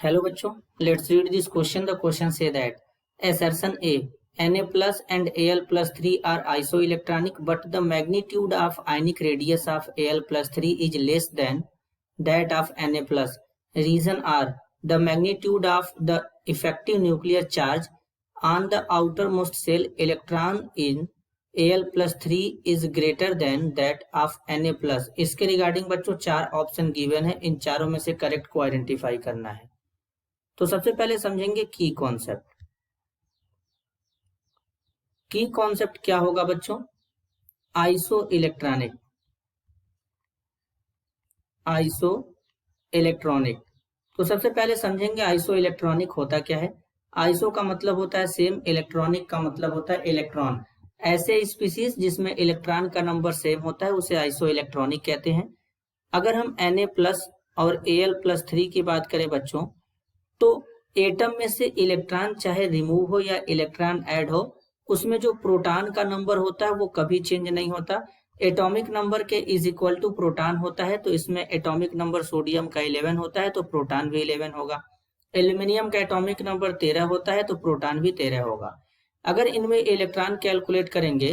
Hello बच्चों, let's read this question. The question say that assertion A, Na plus and Al plus 3 are isoelectronic, but the magnitude of ionic radius of Al plus 3 is less than that of Na plus. Reason are the magnitude of the effective nuclear charge on the outermost shell electron in Al plus 3 is greater than that of Na plus. इसके regarding बच्चों चार option given है, इन चारों में से correct को identify करना है। तो सबसे पहले समझेंगे की कॉन्सेप्ट। की कॉन्सेप्ट क्या होगा बच्चों? Iso electronic. तो सबसे पहले समझेंगे आइसो इलेक्ट्रॉनिक होता क्या है। आइसो का मतलब होता है सेम, इलेक्ट्रॉनिक का मतलब होता है इलेक्ट्रॉन। ऐसे स्पीसीज जिसमें इलेक्ट्रॉन का नंबर सेम होता है उसे आइसो इलेक्ट्रॉनिक कहते हैं। अगर हम Na प्लस और Al प्लस 3 की बात करें बच्चों, तो एटम में से इलेक्ट्रॉन चाहे रिमूव हो या इलेक्ट्रॉन ऐड हो, उसमें जो प्रोटॉन का नंबर होता है वो कभी चेंज नहीं होता। एटॉमिक नंबर के इज इक्वल टू प्रोटॉन होता है, तो इसमें एटॉमिक नंबर सोडियम का 11 होता है तो प्रोटॉन भी 11 होगा। एल्यूमिनियम का एटॉमिक नंबर 13 होता है तो प्रोटॉन भी 13 होगा। अगर इनमें इलेक्ट्रॉन कैलकुलेट करेंगे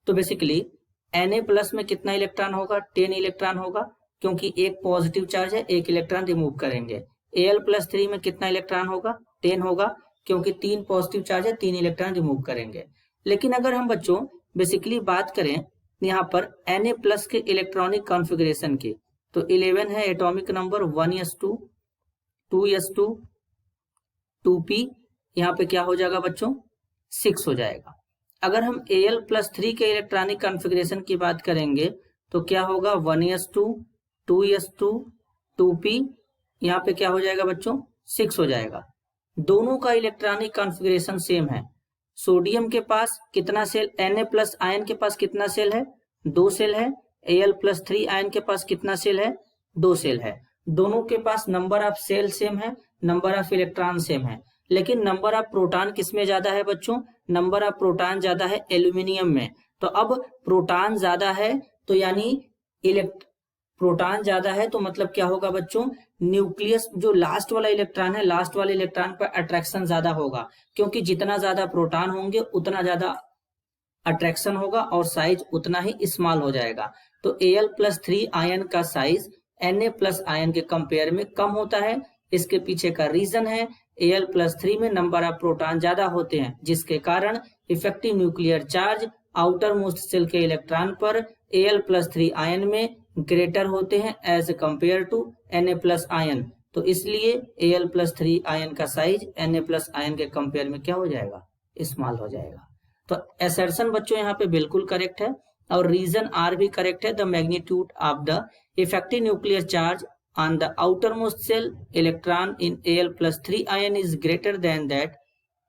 तो बेसिकली Na प्लस में कितना इलेक्ट्रॉन होगा? 10 इलेक्ट्रॉन होगा, क्योंकि एक पॉजिटिव चार्ज है, एक इलेक्ट्रॉन रिमूव करेंगे। Al प्लस 3 में कितना इलेक्ट्रॉन होगा? 10 होगा, क्योंकि 3 पॉजिटिव चार्ज है, 3 इलेक्ट्रॉन रिमूव करेंगे। लेकिन अगर हम बच्चों बेसिकली बात करें यहाँ पर Na प्लस के इलेक्ट्रॉनिक कॉन्फ़िगरेशन की, तो 11 है atomic number, 1s2, 2s2, 2p, यहाँ पे क्या हो जाएगा बच्चों? 6 हो जाएगा। अगर हम Al प्लस 3 के इलेक्ट्रॉनिक कॉन्फ़िगरेशन की बात करेंगे तो क्या होगा? 1s2, 2s2, 2p, यहाँ पे क्या हो जाएगा बच्चों? 6 हो जाएगा। दोनों का इलेक्ट्रॉनिक कॉन्फ़िगरेशन सेम है। सोडियम के पास कितना सेल? Na प्लस आयन के पास कितना सेल है? 2 सेल है। Al प्लस 3 आयन के पास कितना सेल है? 2 सेल है। दोनों के पास नंबर ऑफ सेल सेम है, नंबर ऑफ इलेक्ट्रॉन सेम है, लेकिन नंबर ऑफ प्रोटॉन किसमें ज्यादा है बच्चों? नंबर ऑफ प्रोटॉन ज्यादा है एल्यूमिनियम में। तो अब प्रोटॉन ज्यादा है तो यानी प्रोटॉन ज्यादा है तो मतलब क्या होगा बच्चों? न्यूक्लियस जो लास्ट वाला इलेक्ट्रॉन है, लास्ट वाले इलेक्ट्रॉन पर अट्रैक्शन ज्यादा होगा, क्योंकि जितना ज्यादा प्रोटॉन होंगे उतना ज्यादा अट्रैक्शन होगा और साइज उतना ही स्मॉल हो जाएगा। तो Al प्लस 3 आयन का साइज Na प्लस आयन के कंपेयर में कम होता है। इसके पीछे का रीजन है Al प्लस 3 में नंबर ऑफ प्रोटॉन ज्यादा होते हैं, जिसके कारण effective nuclear charge outermost shell के इलेक्ट्रॉन पर Al प्लस 3 आयन में ग्रेटर होते हैं as compare to Na plus ion. तो इसलिए Al प्लस 3 आयन का साइज Na प्लस आयन के कंपेयर में क्या हो जाएगा? स्मॉल हो जाएगा। तो असर्शन बच्चों यहाँ पे बिल्कुल करेक्ट है और रीजन आर भी करेक्ट है। The magnitude of the effective nuclear charge on the outer most shell electron in Al plus 3 ion is greater than that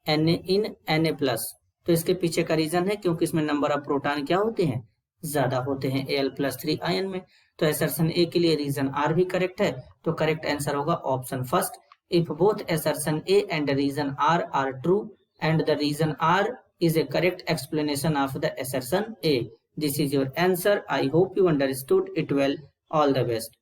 in Na plus. तो इसके पीछे का रीजन है क्योंकि इसमें नंबर ऑफ प्रोटॉन क्या होते हैं? ज्यादा होते हैं Al प्लस 3 आयन में। तो असर्शन ए के लिए रीजन आर भी करेक्ट है, तो करेक्ट आंसर होगा option first. If both assertion A and reason are are true and the reason are is a correct explanation of the assertion A. This is your answer. I hope you understood it well. All the best.